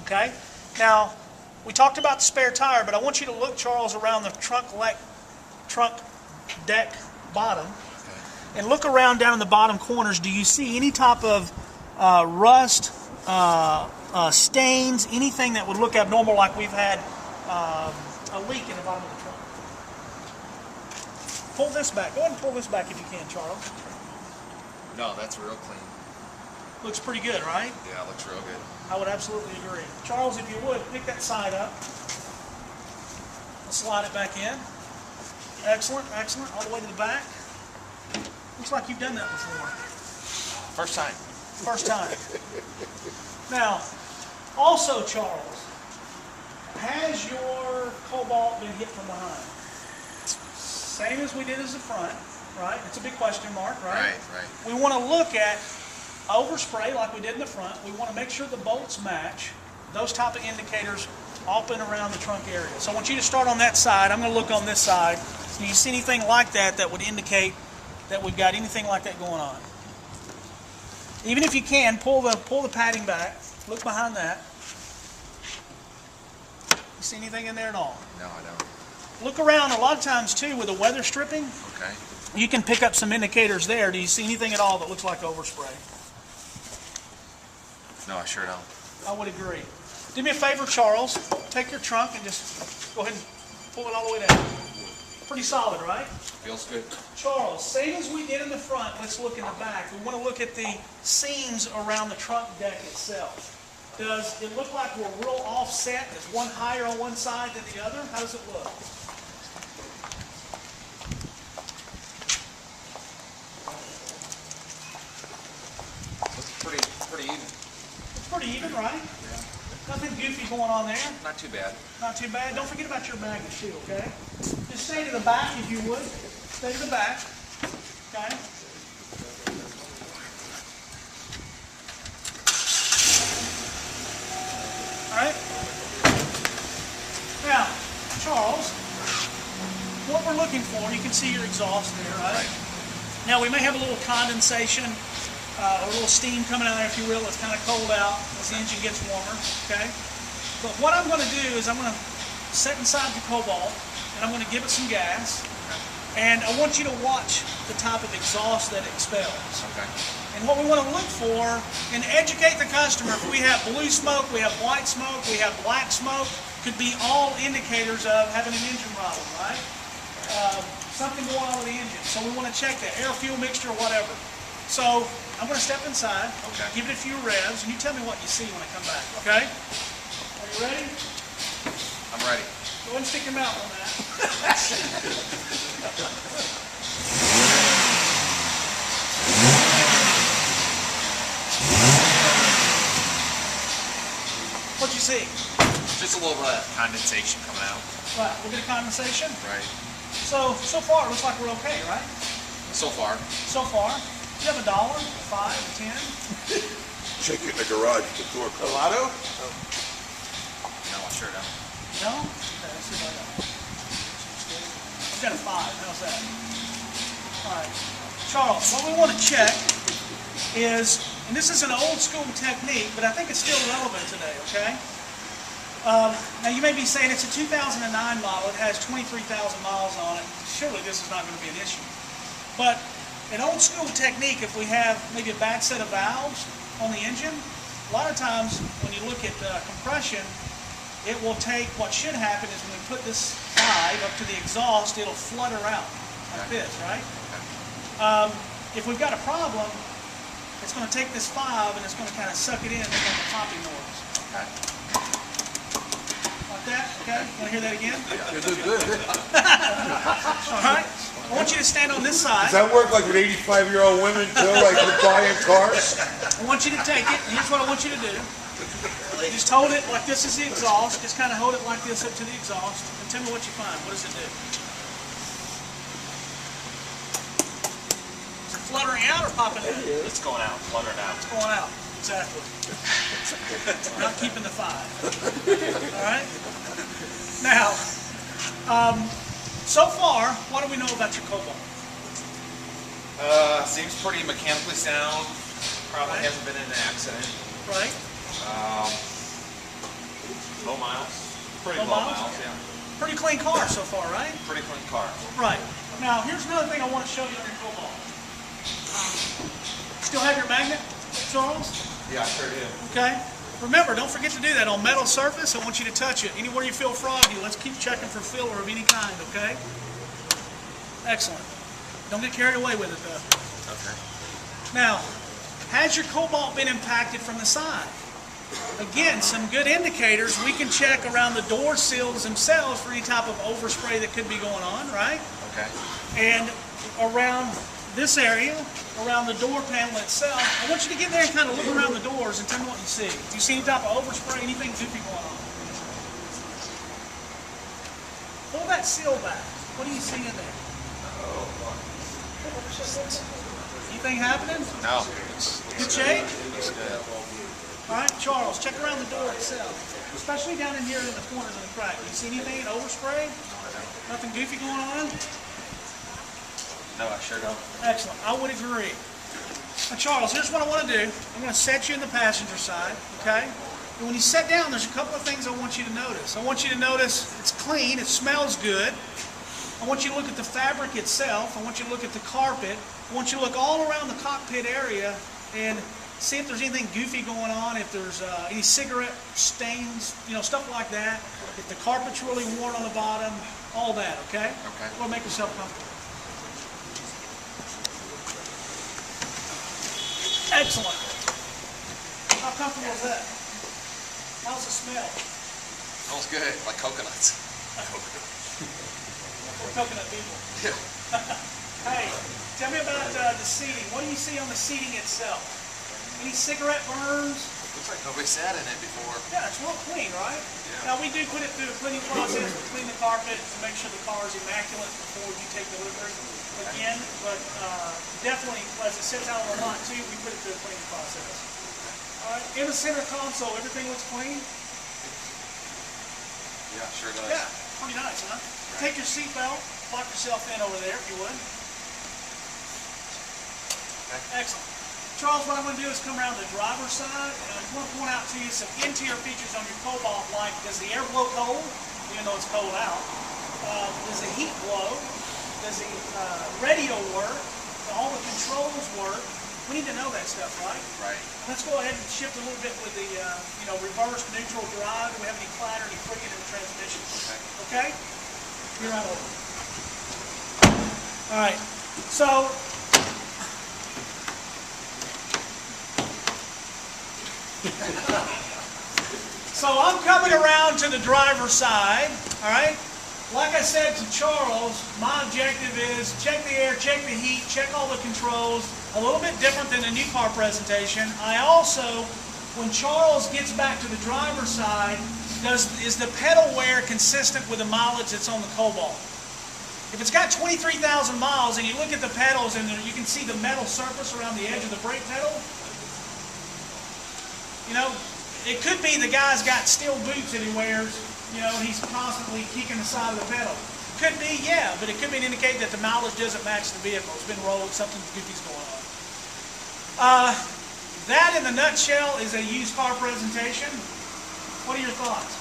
Okay? Now, we talked about the spare tire, but I want you to look, Charles, around the trunk deck bottom. And look around down in the bottom corners. Do you see any type of rust, stains, anything that would look abnormal like we've had a leak in the bottom of the trunk? Pull this back. Go ahead and pull this back if you can, Charles. No, that's real clean. Looks pretty good, right? Yeah, it looks real good. I would absolutely agree. Charles, if you would, pick that side up. Slide it back in. Excellent, excellent. All the way to the back. Looks like you've done that before. First time. First time. Now, also, Charles, has your Cobalt been hit from behind? Same as we did as the front, right? It's a big question mark, right? Right. We want to look at overspray like we did in the front. We want to make sure the bolts match. Those type of indicators up and around the trunk area. So I want you to start on that side. I'm going to look on this side. Do you see anything like that that would indicate that we've got anything like that going on? Even if you can, pull the padding back. Look behind that. You see anything in there at all? No, I don't. Look around a lot of times too with the weather stripping. Okay. You can pick up some indicators there. Do you see anything at all that looks like overspray? No, I sure don't. I would agree. Do me a favor, Charles. Take your trunk and just go ahead and pull it all the way down. Pretty solid, right? Feels good. Charles, same as we did in the front, let's look in the back. We want to look at the seams around the trunk deck itself. Does it look like we're real offset? Is one higher on one side than the other? How does it look? Looks pretty even. It's pretty even, right? Yeah. Nothing goofy going on there. Not too bad. Not too bad. Don't forget about your magnet too, okay? Just stay to the back if you would. Stay to the back. Okay? Alright? Now, Charles, what we're looking for, you can see your exhaust there, right? Now we may have a little condensation or a little steam coming out there, if you will. It's kind of cold out as the engine gets warmer, okay? But what I'm going to do is I'm going to set inside the Cobalt and I'm going to give it some gas. And I want you to watch the type of exhaust that it expels. Okay. And what we want to look for and educate the customer, if we have blue smoke, we have white smoke, we have black smoke, could be all indicators of having an engine problem, right? Something going on with the engine. So we want to check that, air fuel mixture or whatever. So I'm going to step inside, give it a few revs, and you tell me what you see when I come back, okay? Are you ready? I'm ready. Go ahead and stick your mouth on that. What'd you see? Just a little bit of condensation coming out. Right, we'll get a condensation. Right. So far it looks like we're okay, right? So far. So far. Do you have $1, $5, $10? Check it in the garage, the door closed. Gelato? No, I sure don't. No? Okay, let's see if I got it. I've got a 5. How's that? All right. Charles, what we want to check is, and this is an old school technique, but I think it's still relevant today, okay? Now you may be saying it's a 2009 model, it has 23,000 miles on it. Surely this is not going to be an issue. But an old school technique, if we have maybe a bad set of valves on the engine, a lot of times when you look at compression, it will take, what should happen is when we put this pipe up to the exhaust, it'll flutter out like this, right? If we've got a problem, it's going to take this 5 and it's going to kind of suck it in and make a popping noise. Okay. Like that, okay? Want to hear that again? You do good. All right. I want you to stand on this side. Does that work like with 85-year-old women too, like with buying cars? I want you to take it, and here's what I want you to do. Just hold it like this is the exhaust. Just kind of hold it like this up to the exhaust, and tell me what you find. What does it do? Is it fluttering out or popping in? It's going out, fluttering out. It's going out. Exactly. Not keeping the 5. All right? Now, so far, what do we know about your Cobalt? Seems pretty mechanically sound. Probably Right. hasn't been in an accident. Right? Pretty Low low miles? miles, yeah. Pretty clean car so far, right? Pretty clean car. Right. Now, here's another thing I want to show you on your Cobalt. Still have your magnet, Charles? Yeah, I sure do. Okay. Remember, don't forget to do that on metal surface. I want you to touch it. Anywhere you feel froggy, let's keep checking for filler of any kind, okay? Excellent. Don't get carried away with it, though. Okay. Now, has your Cobalt been impacted from the side? Again, some good indicators. We can check around the door sills themselves for any type of overspray that could be going on, right? Okay. And around this area, around the door panel itself, I want you to get there and kind of look around the doors and tell me what you see. Do you see any type of overspray, anything goofy going on? Pull that seal back. What do you see in there? Anything happening? No. Good shape? Looks good. All right, Charles, check around the door itself, especially down in here in the corners of the crack. Do you see anything in overspray? Nothing goofy going on? No, I sure don't. Excellent. I would agree. Now, Charles, here's what I want to do. I'm going to set you in the passenger side, okay? And when you sit down, there's a couple of things I want you to notice. I want you to notice it's clean, it smells good. I want you to look at the fabric itself. I want you to look at the carpet. I want you to look all around the cockpit area and see if there's anything goofy going on, if there's any cigarette stains, you know, stuff like that. If the carpet's really worn on the bottom, all that, okay? Okay. Well, make yourself comfortable. Excellent. How comfortable is that? How's the smell? Smells good, like coconuts. We're coconut people. Yeah. Hey, tell me about the seating. What do you see on the seating itself? Any cigarette burns? Looks like nobody sat in it before. Yeah, it's real clean, right? Yeah. Now, we do put it through a cleaning process. We clean the carpet to make sure the car is immaculate before you take delivery again. But definitely, as it sits out on the lot too, we put it through a cleaning process. All right. In the center console, everything looks clean? Yeah, sure does. Yeah, pretty nice, huh? Take your seatbelt, lock yourself in over there if you would. Okay. Excellent. Charles, what I'm going to do is come around the driver's side, and I want to point out to you some interior features on your Cobalt, like does the air blow cold, even though it's cold out? Does the heat blow? Does the radio work? Do all the controls work? We need to know that stuff, right? Right. Let's go ahead and shift a little bit with the reverse neutral drive. Do we have any clatter, any clicking in the transmission? Okay? You're right over. All right. So, I'm coming around to the driver's side, all right? Like I said to Charles, my objective is check the air, check the heat, check all the controls. A little bit different than the new car presentation. I also, when Charles gets back to the driver's side, is the pedal wear consistent with the mileage that's on the Cobalt? If it's got 23,000 miles and you look at the pedals and you can see the metal surface around the edge of the brake pedal, you know, it could be the guy's got steel boots that he wears, you know, he's constantly kicking the side of the pedal. Could be, yeah, but it could be an indicator that the mileage doesn't match the vehicle. It's been rolled, something goofy's going on. That in the nutshell is a used car presentation. What are your thoughts?